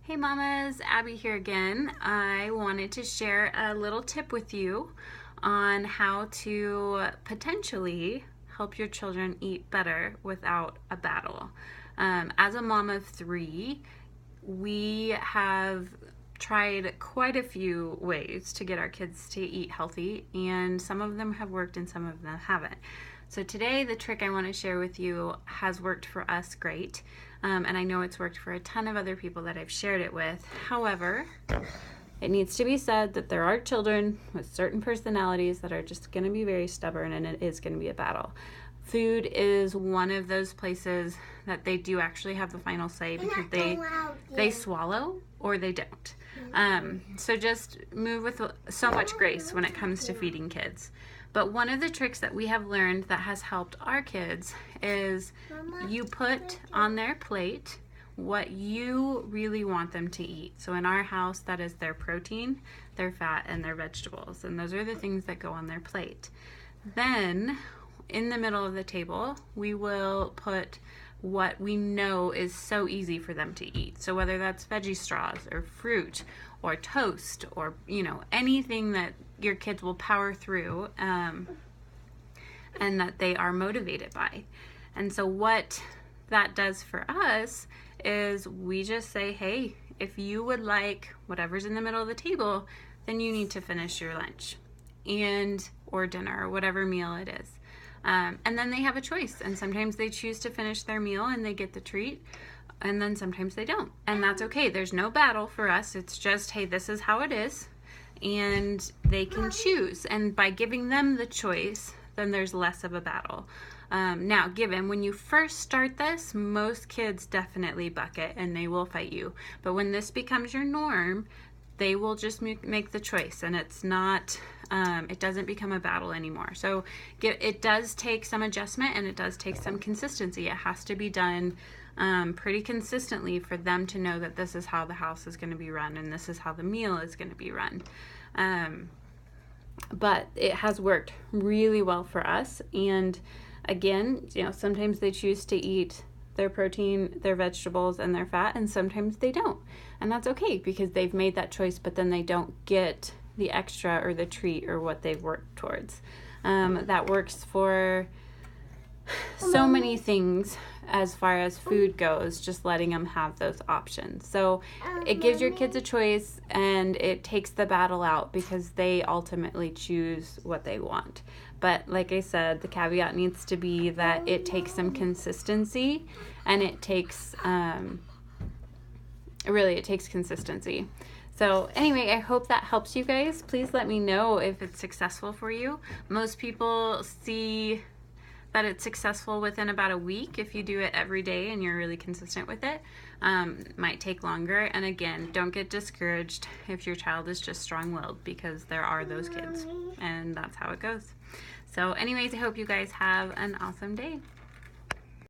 Hey mamas, Abby here again. I wanted to share a little tip with you on how to potentially help your children eat better without a battle. As a mom of three, we have tried quite a few ways to get our kids to eat healthy, and some of them have worked and some of them haven't. So today the trick I want to share with you has worked for us great, and I know it's worked for a ton of other people that I've shared it with. However, it needs to be said that there are children with certain personalities that are just going to be very stubborn, and it is going to be a battle. Food is one of those places that they do actually have the final say, because they swallow or they don't. So just move with so much grace when it comes to feeding kids. But one of the tricks that we have learned that has helped our kids is you put on their plate what you really want them to eat. So in our house, that is their protein, their fat, and their vegetables. And those are the things that go on their plate. Then in the middle of the table, we will put what we know is so easy for them to eat. So whether that's veggie straws or fruit or toast or, anything that your kids will power through and that they are motivated by. And so what that does for us is we just say, hey, if you would like whatever's in the middle of the table, then you need to finish your lunch or dinner or whatever meal it is. And then they have a choice, and sometimes they choose to finish their meal and they get the treat, and then sometimes they don't, and that's okay. There's no battle for us. It's just, hey, this is how it is, and they can choose. And by giving them the choice, then there's less of a battle. Now, given when you first start this, most kids definitely buck it and they will fight you, but when this becomes your norm, they will just make the choice, and it's not, it doesn't become a battle anymore. So it does take some adjustment, and it does take some consistency. It has to be done pretty consistently for them to know that this is how the house is going to be run and this is how the meal is going to be run. But it has worked really well for us. And again, sometimes they choose to eat their protein, their vegetables, and their fat, and sometimes they don't. And that's okay, because they've made that choice, but then they don't get the extra or the treat or what they've worked towards. That works for so many things as far as food goes, just letting them have those options. So it gives your kids a choice, and it takes the battle out because they ultimately choose what they want. But like I said, the caveat needs to be that it takes some consistency, and it takes it takes consistency. So anyway, I hope that helps you guys. Please let me know if it's successful for you. Most people see that it's successful within about a week if you do it every day and you're really consistent with it. Might take longer. And again, don't get discouraged if your child is just strong-willed, because there are those kids, and that's how it goes. So anyways, I hope you guys have an awesome day.